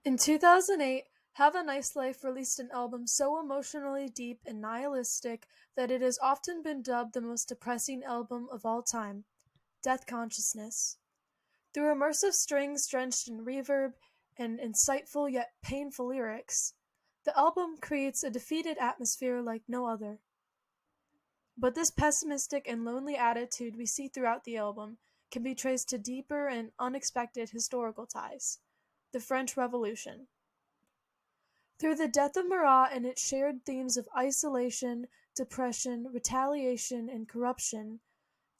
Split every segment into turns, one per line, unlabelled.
In 2008, Have a Nice Life released an album so emotionally deep and nihilistic that it has often been dubbed the most depressing album of all time, Deathconsciousness. Through immersive strings drenched in reverb and insightful yet painful lyrics, the album creates a defeated atmosphere like no other. But this pessimistic and lonely attitude we see throughout the album can be traced to deeper and unexpected historical ties: the French Revolution. Through the death of Marat and its shared themes of isolation, depression, retaliation, and corruption,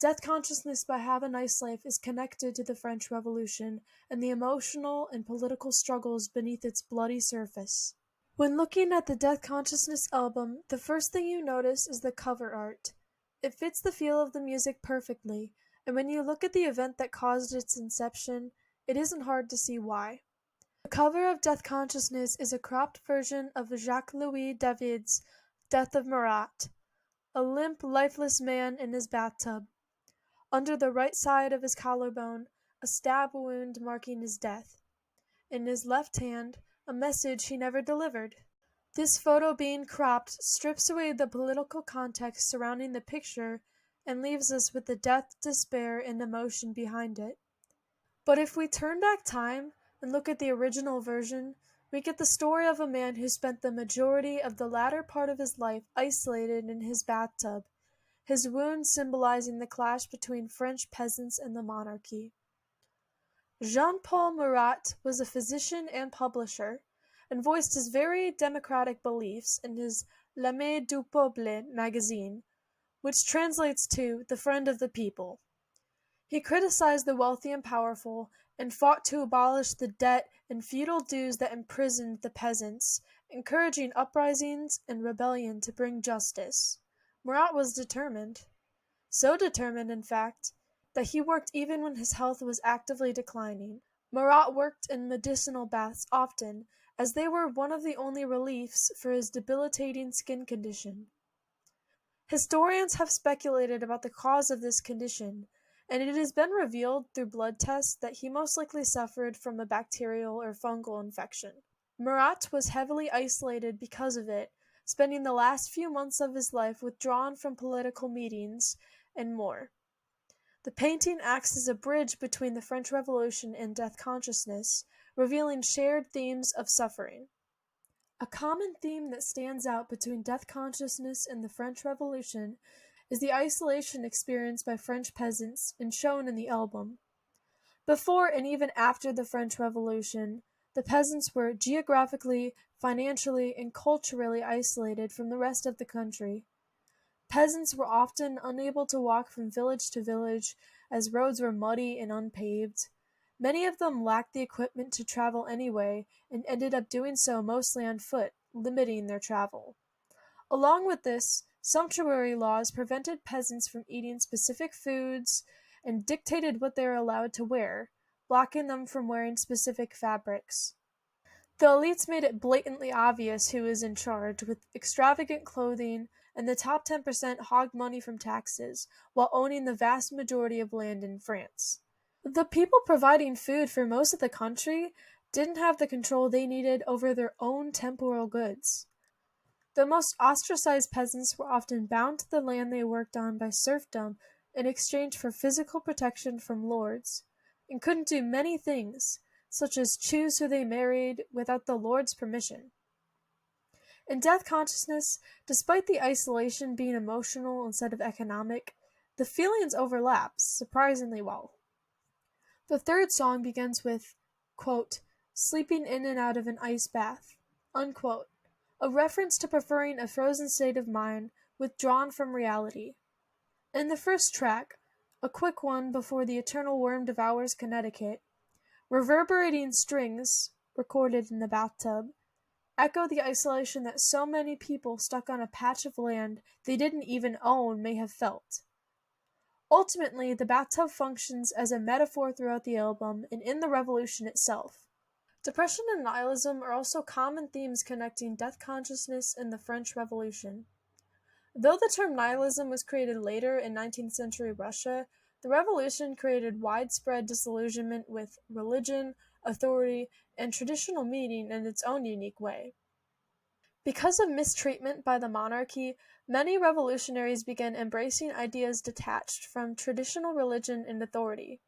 Death Consciousness by Have a Nice Life is connected to the French Revolution and the emotional and political struggles beneath its bloody surface. When looking at the Death Consciousness album, the first thing you notice is the cover art. It fits the feel of the music perfectly, and when you look at the event that caused its inception, it isn't hard to see why. The cover of Death Consciousness is a cropped version of Jacques-Louis David's Death of Marat, a limp, lifeless man in his bathtub. Under the right side of his collarbone, a stab wound marking his death. In his left hand, a message he never delivered. This photo being cropped strips away the political context surrounding the picture and leaves us with the death, despair, and emotion behind it. But if we turn back time and look at the original version, we get the story of a man who spent the majority of the latter part of his life isolated in his bathtub, his wounds symbolizing the clash between French peasants and the monarchy. Jean-Paul Marat was a physician and publisher, and voiced his very democratic beliefs in his L'Ami du Peuple magazine, which translates to "the friend of the people." He criticized the wealthy and powerful, and fought to abolish the debt and feudal dues that imprisoned the peasants, encouraging uprisings and rebellion to bring justice. Marat was determined. So determined, in fact, that he worked even when his health was actively declining. Marat worked in medicinal baths often, as they were one of the only reliefs for his debilitating skin condition. Historians have speculated about the cause of this condition, and it has been revealed through blood tests that he most likely suffered from a bacterial or fungal infection. Marat was heavily isolated because of it, spending the last few months of his life withdrawn from political meetings and more. The painting acts as a bridge between the French Revolution and Death Consciousness, revealing shared themes of suffering. A common theme that stands out between Death Consciousness and the French Revolution is the isolation experienced by French peasants and shown in the album. Before and even after the French Revolution, the peasants were geographically, financially, and culturally isolated from the rest of the country. Peasants were often unable to walk from village to village, as roads were muddy and unpaved. Many of them lacked the equipment to travel anyway, and ended up doing so mostly on foot, limiting their travel. Along with this, sumptuary laws prevented peasants from eating specific foods and dictated what they were allowed to wear, blocking them from wearing specific fabrics. The elites made it blatantly obvious who was in charge, with extravagant clothing, and the top 10% hogged money from taxes, while owning the vast majority of land in France. The people providing food for most of the country didn't have the control they needed over their own temporal goods. The most ostracized peasants were often bound to the land they worked on by serfdom in exchange for physical protection from lords, and couldn't do many things, such as choose who they married without the lord's permission. In Death Consciousness, despite the isolation being emotional instead of economic, the feelings overlap surprisingly well. The third song begins with, quote, "sleeping in and out of an ice bath," unquote, a reference to preferring a frozen state of mind withdrawn from reality. In the first track, a quick one before the eternal worm devours Connecticut, reverberating strings, recorded in the bathtub, echo the isolation that so many people stuck on a patch of land they didn't even own may have felt. Ultimately, the bathtub functions as a metaphor throughout the album and in the revolution itself. Depression and nihilism are also common themes connecting Death Consciousness and the French Revolution. Though the term nihilism was created later in 19th century Russia, the revolution created widespread disillusionment with religion, authority, and traditional meaning in its own unique way. Because of mistreatment by the monarchy, many revolutionaries began embracing ideas detached from traditional religion and authority.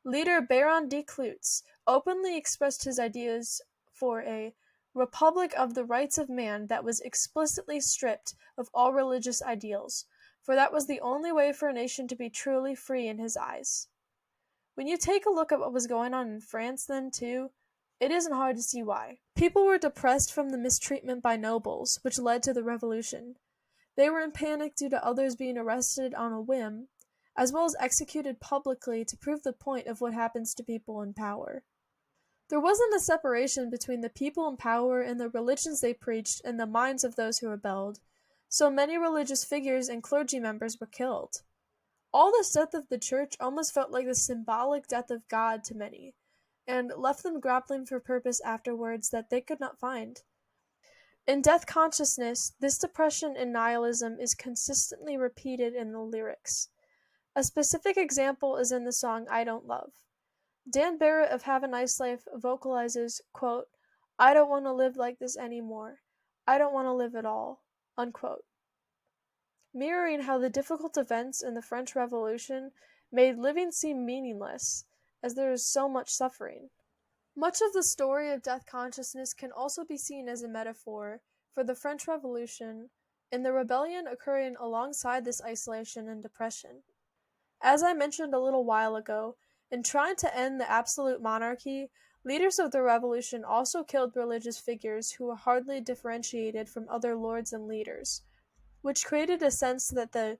Leader Baron de Cloots openly expressed his ideas for a republic of the rights of man that was explicitly stripped of all religious ideals, for that was the only way for a nation to be truly free in his eyes. When you take a look at what was going on in France then, too, it isn't hard to see why. People were depressed from the mistreatment by nobles, which led to the revolution. They were in panic due to others being arrested on a whim, as well as executed publicly to prove the point of what happens to people in power. There wasn't a separation between the people in power and the religions they preached in the minds of those who rebelled, so many religious figures and clergy members were killed. All this death of the church almost felt like the symbolic death of God to many, and left them grappling for purpose afterwards that they could not find. In Deathconsciousness, this depression and nihilism is consistently repeated in the lyrics. A specific example is in the song I Don't Love. Dan Barrett of Have a Nice Life vocalizes, quote, "I don't want to live like this anymore. I don't want to live at all," unquote. Mirroring how the difficult events in the French Revolution made living seem meaningless, as there is so much suffering. Much of the story of death consciousness can also be seen as a metaphor for the French Revolution and the rebellion occurring alongside this isolation and depression. As I mentioned a little while ago, in trying to end the absolute monarchy, leaders of the revolution also killed religious figures who were hardly differentiated from other lords and leaders, which created a sense that the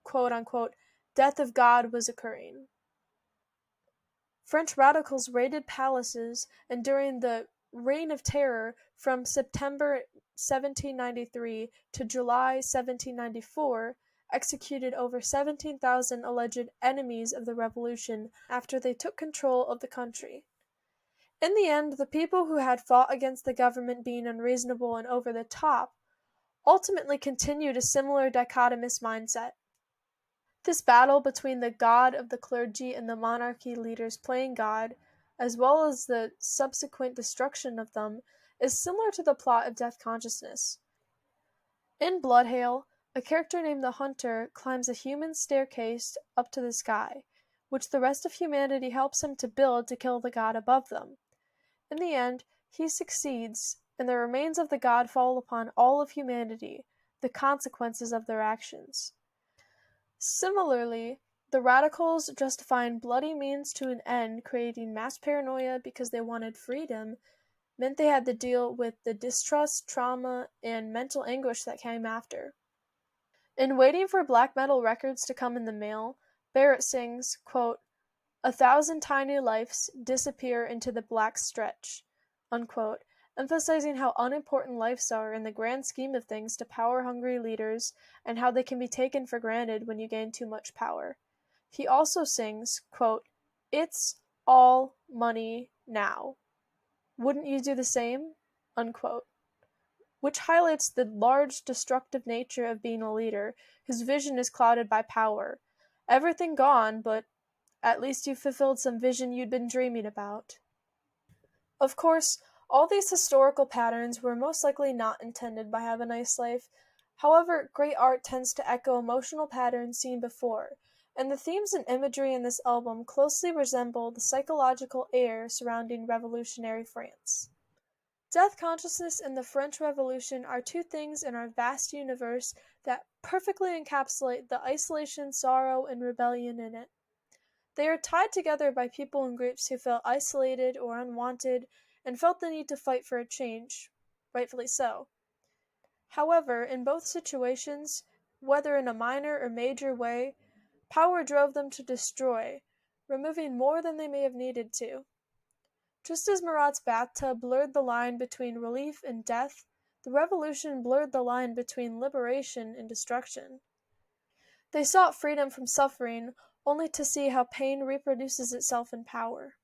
quote-unquote death of God was occurring. French radicals raided palaces, and during the Reign of Terror from September 1793 to July 1794, executed over 17,000 alleged enemies of the revolution after they took control of the country. In the end, the people who had fought against the government being unreasonable and over the top ultimately continued a similar dichotomous mindset. This battle between the God of the clergy and the monarchy leaders playing God, as well as the subsequent destruction of them, is similar to the plot of Death Consciousness. In Bloodhail, a character named the Hunter climbs a human staircase up to the sky, which the rest of humanity helps him to build to kill the god above them. In the end, he succeeds, and the remains of the god fall upon all of humanity, the consequences of their actions. Similarly, the radicals justifying bloody means to an end, creating mass paranoia because they wanted freedom, meant they had to deal with the distrust, trauma, and mental anguish that came after. In waiting for black metal records to come in the mail, Barrett sings, quote, "1,000 tiny lives disappear into the black stretch," unquote, emphasizing how unimportant lives are in the grand scheme of things to power-hungry leaders and how they can be taken for granted when you gain too much power. He also sings, quote, "It's all money now. Wouldn't you do the same?" unquote, which highlights the large destructive nature of being a leader whose vision is clouded by power. Everything gone, but at least you fulfilled some vision you'd been dreaming about. Of course, all these historical patterns were most likely not intended by Have a Nice Life. However, great art tends to echo emotional patterns seen before, and the themes and imagery in this album closely resemble the psychological air surrounding revolutionary France. Death consciousness and the French Revolution are two things in our vast universe that perfectly encapsulate the isolation, sorrow, and rebellion in it. They are tied together by people and groups who felt isolated or unwanted and felt the need to fight for a change, rightfully so. However, in both situations, whether in a minor or major way, power drove them to destroy, removing more than they may have needed to. Just as Marat's bathtub blurred the line between relief and death, the revolution blurred the line between liberation and destruction. They sought freedom from suffering, only to see how pain reproduces itself in power.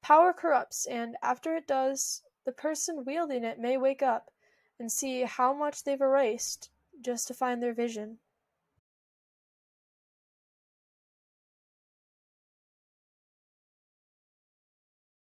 Power corrupts, and after it does, the person wielding it may wake up and see how much they've erased just to find their vision.